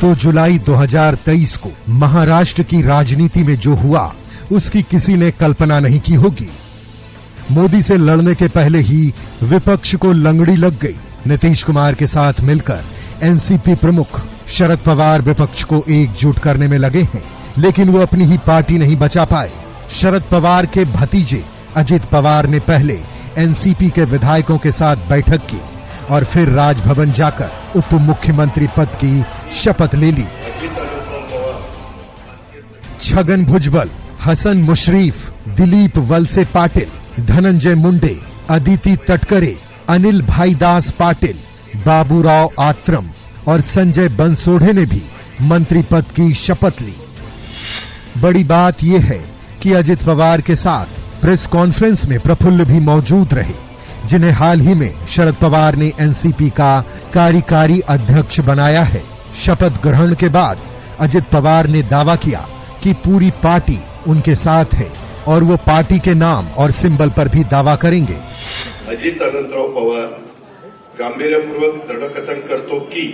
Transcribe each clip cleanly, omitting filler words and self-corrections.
तो जुलाई 2023 को महाराष्ट्र की राजनीति में जो हुआ उसकी किसी ने कल्पना नहीं की होगी। मोदी से लड़ने के पहले ही विपक्ष को लंगड़ी लग गई। नीतीश कुमार के साथ मिलकर एनसीपी प्रमुख शरद पवार विपक्ष को एकजुट करने में लगे हैं, लेकिन वो अपनी ही पार्टी नहीं बचा पाए। शरद पवार के भतीजे अजित पवार ने पहले एनसीपी के विधायकों के साथ बैठक की और फिर राजभवन जाकर उप मुख्यमंत्री पद की शपथ ले ली। छगन भुजबल, हसन मुशरीफ, दिलीप वलसे पाटिल, धनंजय मुंडे, अदिति तटकरे, अनिल भाईदास पाटिल, बाबूराव आत्रम और संजय बंसोड़े ने भी मंत्री पद की शपथ ली। बड़ी बात यह है कि अजित पवार के साथ प्रेस कॉन्फ्रेंस में प्रफुल्ल भी मौजूद रहे, जिन्हें हाल ही में शरद पवार ने एनसीपी का कार्यकारी अध्यक्ष बनाया है। शपथ ग्रहण के बाद अजित पवार ने दावा किया कि पूरी पार्टी उनके साथ है और वो पार्टी के नाम और सिंबल पर भी दावा करेंगे। अजित अनंतराव पवार गांभीर्यपूर्वक दृढकथन करतो की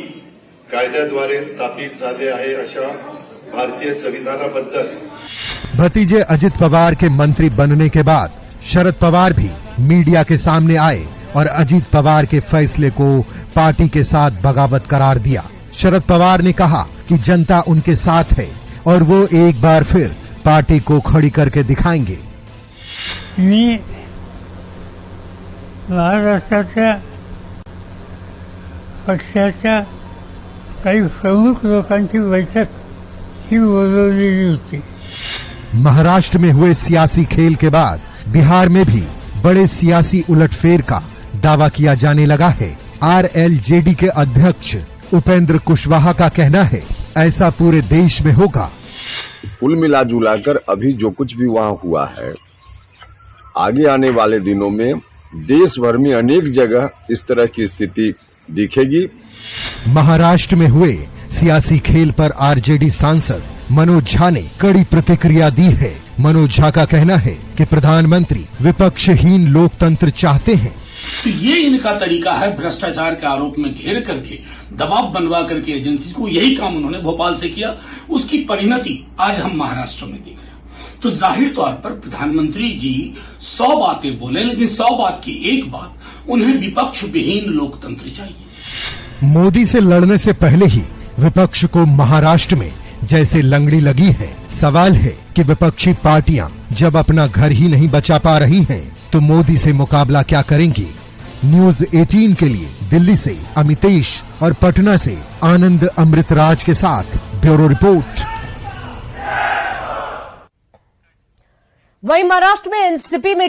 कायद्याद्वारे स्थापित झाले आहे अशा भारतीय संविधानाबद्दल। भतीजे अजित पवार के मंत्री बनने के बाद शरद पवार भी मीडिया के सामने आए और अजित पवार के फैसले को पार्टी के साथ बगावत करार दिया। शरद पवार ने कहा कि जनता उनके साथ है और वो एक बार फिर पार्टी को खड़ी करके दिखाएंगे। मी महाराष्ट्राच्या पक्षाच्या काही प्रमुख लोकांची बैठक ही बोलवलेली होती। महाराष्ट्र में हुए सियासी खेल के बाद बिहार में भी बड़े सियासी उलटफेर का दावा किया जाने लगा है। आरएलजेडी के अध्यक्ष उपेंद्र कुशवाहा का कहना है ऐसा पूरे देश में होगा। कुल मिला जुलाकर अभी जो कुछ भी वहाँ हुआ है, आगे आने वाले दिनों में देश भर में अनेक जगह इस तरह की स्थिति दिखेगी। महाराष्ट्र में हुए सियासी खेल पर आरजेडी सांसद मनोज झा ने कड़ी प्रतिक्रिया दी है। मनोज झा का कहना है कि प्रधानमंत्री विपक्षहीन लोकतंत्र चाहते हैं। तो ये इनका तरीका है, भ्रष्टाचार के आरोप में घेर करके दबाव बनवा करके एजेंसी को, यही काम उन्होंने भोपाल से किया। उसकी परिणति आज हम महाराष्ट्र में देख रहे हैं। तो जाहिर तौर पर प्रधानमंत्री जी 100 बातें बोले, लेकिन 100 बात की एक बात, उन्हें विपक्ष विहीन लोकतंत्र चाहिए। मोदी से लड़ने से पहले ही विपक्ष को महाराष्ट्र में जैसे लंगड़ी लगी है। सवाल है कि विपक्षी पार्टियां जब अपना घर ही नहीं बचा पा रही हैं, तो मोदी से मुकाबला क्या करेंगी। न्यूज 18 के लिए दिल्ली से अमितेश और पटना से आनंद अमृतराज के साथ ब्यूरो रिपोर्ट। वहीं महाराष्ट्र में एनसीपी में